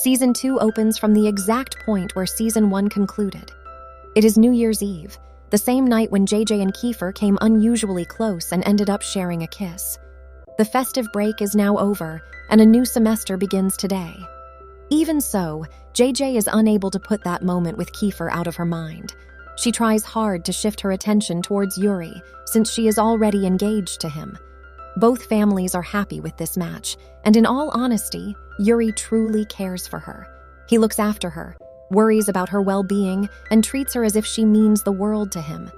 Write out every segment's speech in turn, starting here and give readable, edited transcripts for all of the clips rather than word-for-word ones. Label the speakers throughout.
Speaker 1: Season 2 opens from the exact point where Season 1 concluded. It is New Year's Eve, the same night when JJ and Keifer came unusually close and ended up sharing a kiss. The festive break is now over, and a new semester begins today. Even so, JJ is unable to put that moment with Keifer out of her mind. She tries hard to shift her attention towards Yuri, since she is already engaged to him. Both families are happy with this match, and in all honesty, Yuri truly cares for her. He looks after her, worries about her well-being, and treats her as if she means the world to him.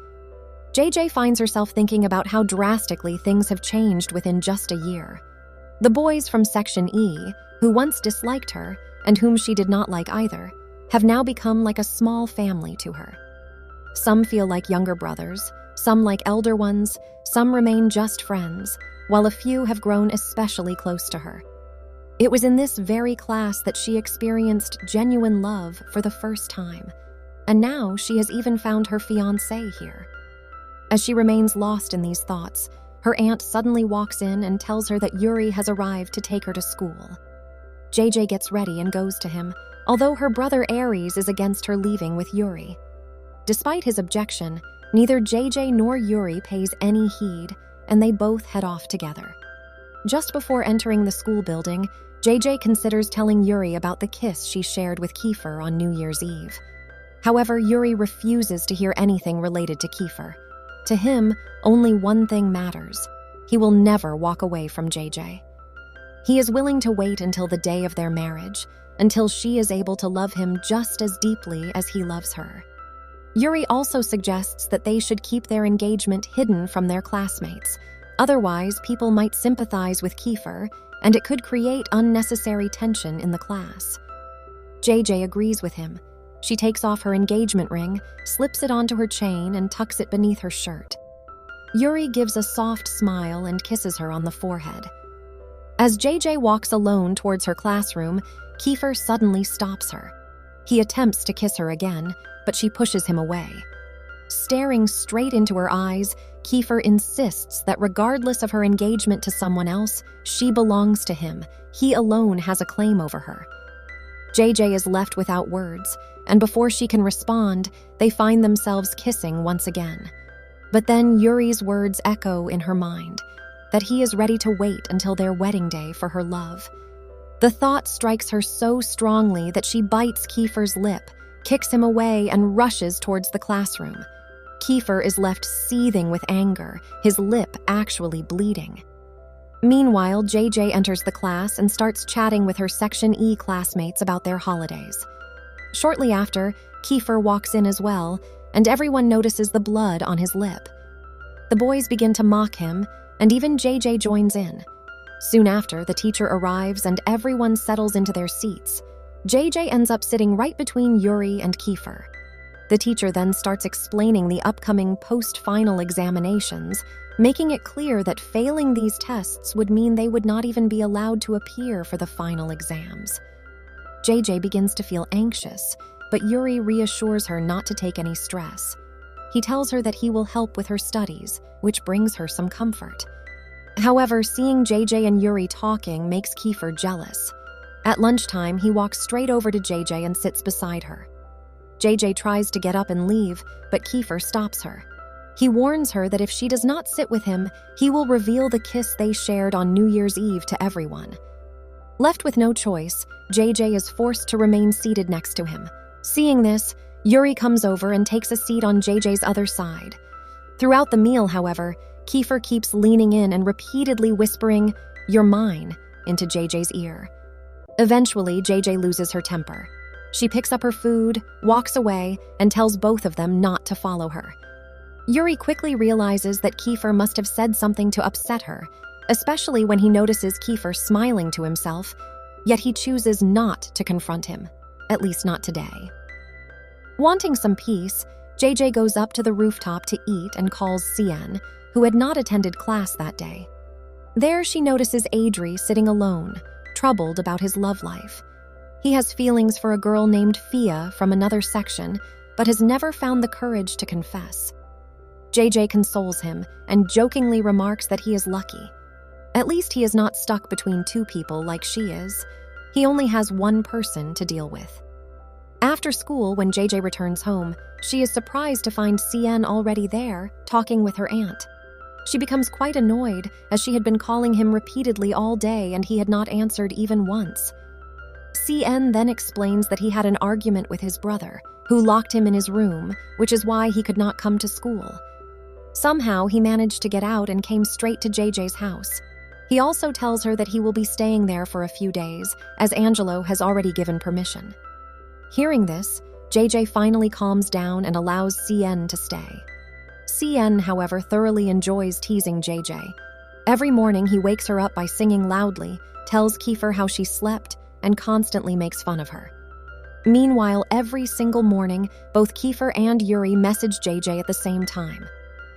Speaker 1: JJ finds herself thinking about how drastically things have changed within just a year. The boys from Section E, who once disliked her, and whom she did not like either, have now become like a small family to her. Some feel like younger brothers, some like elder ones, some remain just friends, while a few have grown especially close to her. It was in this very class that she experienced genuine love for the first time, and now she has even found her fiancé here. As she remains lost in these thoughts, her aunt suddenly walks in and tells her that Yuri has arrived to take her to school. JJ gets ready and goes to him, although her brother Aries is against her leaving with Yuri. Despite his objection, neither JJ nor Yuri pays any heed, and they both head off together. Just before entering the school building, JJ considers telling Yuri about the kiss she shared with Keifer on New Year's Eve. However, Yuri refuses to hear anything related to Keifer. To him, only one thing matters. He will never walk away from JJ. He is willing to wait until the day of their marriage, until she is able to love him just as deeply as he loves her. Yuri also suggests that they should keep their engagement hidden from their classmates. Otherwise, people might sympathize with Keifer, and it could create unnecessary tension in the class. JJ agrees with him. She takes off her engagement ring, slips it onto her chain, and tucks it beneath her shirt. Yuri gives a soft smile and kisses her on the forehead. As JJ walks alone towards her classroom, Keifer suddenly stops her. He attempts to kiss her again, but she pushes him away. Staring straight into her eyes, Keifer insists that regardless of her engagement to someone else, she belongs to him. He alone has a claim over her. JJ is left without words, and before she can respond, they find themselves kissing once again. But then Yuri's words echo in her mind, that he is ready to wait until their wedding day for her love. The thought strikes her so strongly that she bites Keifer's lip, kicks him away, and rushes towards the classroom. Keifer is left seething with anger, his lip actually bleeding. Meanwhile, JJ enters the class and starts chatting with her Section E classmates about their holidays. Shortly after, Keifer walks in as well, and everyone notices the blood on his lip. The boys begin to mock him, and even JJ joins in. Soon after, the teacher arrives and everyone settles into their seats. JJ ends up sitting right between Yuri and Keifer. The teacher then starts explaining the upcoming post-final examinations, making it clear that failing these tests would mean they would not even be allowed to appear for the final exams. JJ begins to feel anxious, but Yuri reassures her not to take any stress. He tells her that he will help with her studies, which brings her some comfort. However, seeing JJ and Yuri talking makes Keifer jealous. At lunchtime, he walks straight over to JJ and sits beside her. JJ tries to get up and leave, but Keifer stops her. He warns her that if she does not sit with him, he will reveal the kiss they shared on New Year's Eve to everyone. Left with no choice, JJ is forced to remain seated next to him. Seeing this, Yuri comes over and takes a seat on JJ's other side. Throughout the meal, however, Keifer keeps leaning in and repeatedly whispering, "You're mine," into JJ's ear. Eventually, JJ loses her temper. She picks up her food, walks away, and tells both of them not to follow her. Yuri quickly realizes that Keifer must have said something to upset her, especially when he notices Keifer smiling to himself, yet he chooses not to confront him, at least not today. Wanting some peace, JJ goes up to the rooftop to eat and calls Cien, who had not attended class that day. There she notices Adri sitting alone, troubled about his love life. He has feelings for a girl named Fia from another section, but has never found the courage to confess. JJ consoles him and jokingly remarks that he is lucky. At least he is not stuck between two people like she is. He only has one person to deal with. After school, when JJ returns home, she is surprised to find CN already there, talking with her aunt. She becomes quite annoyed, as she had been calling him repeatedly all day and he had not answered even once. CN then explains that he had an argument with his brother, who locked him in his room, which is why he could not come to school. Somehow, he managed to get out and came straight to JJ's house. He also tells her that he will be staying there for a few days, as Angelo has already given permission. Hearing this, JJ finally calms down and allows CN to stay. CN, however, thoroughly enjoys teasing JJ. Every morning, he wakes her up by singing loudly, tells Keifer how she slept, and constantly makes fun of her. Meanwhile, every single morning, both Keifer and Yuri message JJ at the same time.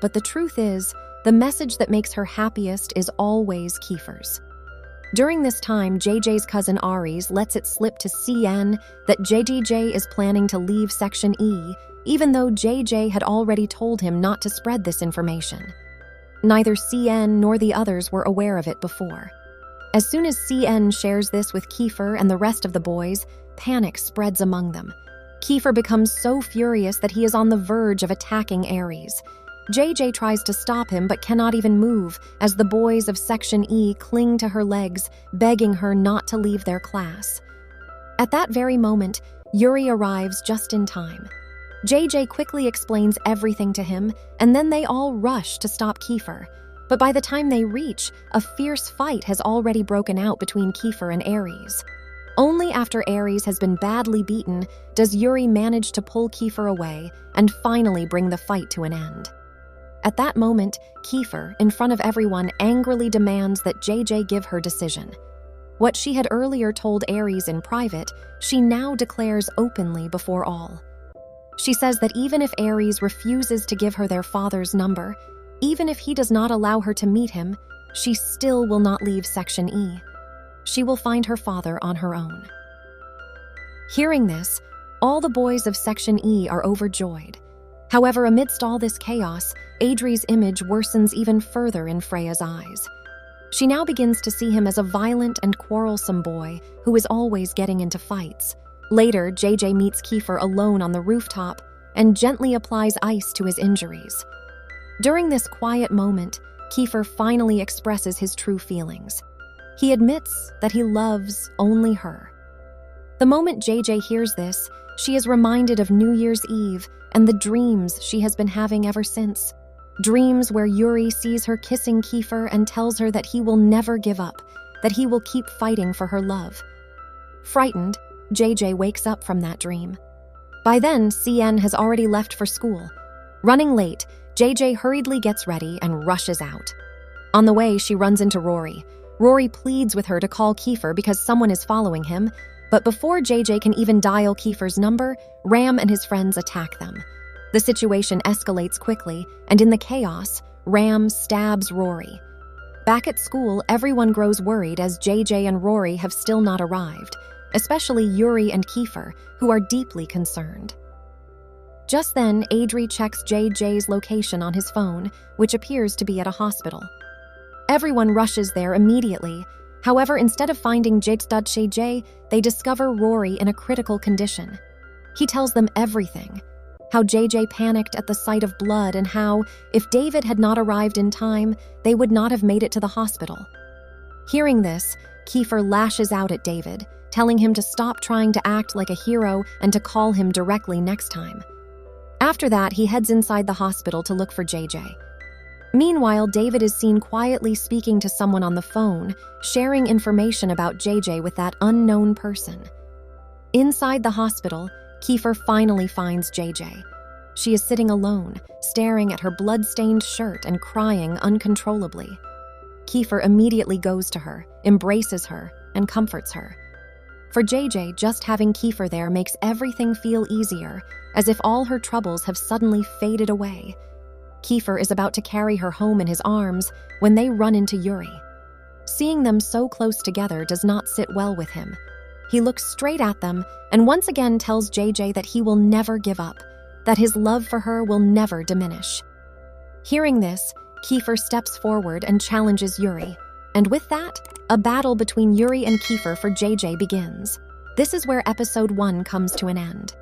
Speaker 1: But the truth is, the message that makes her happiest is always Keifer's. During this time, JJ's cousin Aries lets it slip to CN that JJ is planning to leave Section E, even though JJ had already told him not to spread this information. Neither CN nor the others were aware of it before. As soon as CN shares this with Keifer and the rest of the boys, panic spreads among them. Keifer becomes so furious that he is on the verge of attacking Aries. JJ tries to stop him but cannot even move, as the boys of Section E cling to her legs, begging her not to leave their class. At that very moment, Yuri arrives just in time. JJ quickly explains everything to him, and then they all rush to stop Keifer. But by the time they reach, a fierce fight has already broken out between Keifer and Aries. Only after Aries has been badly beaten does Yuri manage to pull Keifer away and finally bring the fight to an end. At that moment, Keifer, in front of everyone, angrily demands that JJ give her decision. What she had earlier told Aries in private, she now declares openly before all. She says that even if Aries refuses to give her their father's number, even if he does not allow her to meet him, she still will not leave Section E. She will find her father on her own. Hearing this, all the boys of Section E are overjoyed. However, amidst all this chaos, Adri's image worsens even further in Freya's eyes. She now begins to see him as a violent and quarrelsome boy who is always getting into fights. Later, JJ meets Keifer alone on the rooftop and gently applies ice to his injuries. During this quiet moment, Keifer finally expresses his true feelings. He admits that he loves only her. The moment JJ hears this, she is reminded of New Year's Eve and the dreams she has been having ever since. Dreams where Yuri sees her kissing Keifer and tells her that he will never give up, that he will keep fighting for her love. Frightened, JJ wakes up from that dream. By then, CN has already left for school. Running late, JJ hurriedly gets ready and rushes out. On the way, she runs into Rory. Rory pleads with her to call Keifer because someone is following him, but before JJ can even dial Keifer's number, Ram and his friends attack them. The situation escalates quickly, and in the chaos, Ram stabs Rory. Back at school, everyone grows worried as JJ and Rory have still not arrived, especially Yuri and Keifer, who are deeply concerned. Just then, Adri checks JJ's location on his phone, which appears to be at a hospital. Everyone rushes there immediately. However, instead of finding JJ, they discover Rory in a critical condition. He tells them everything, how JJ panicked at the sight of blood and how, if David had not arrived in time, they would not have made it to the hospital. Hearing this, Keifer lashes out at David, telling him to stop trying to act like a hero and to call him directly next time. After that, he heads inside the hospital to look for JJ. Meanwhile, David is seen quietly speaking to someone on the phone, sharing information about JJ with that unknown person. Inside the hospital, Keifer finally finds JJ. She is sitting alone, staring at her blood-stained shirt and crying uncontrollably. Keifer immediately goes to her, embraces her, and comforts her. For JJ, just having Keifer there makes everything feel easier, as if all her troubles have suddenly faded away. Keifer is about to carry her home in his arms when they run into Yuri. Seeing them so close together does not sit well with him. He looks straight at them and once again tells JJ that he will never give up, that his love for her will never diminish. Hearing this, Keifer steps forward and challenges Yuri, and with that, A battle between Yuri and Keifer for JJ begins. This is where episode 1 comes to an end.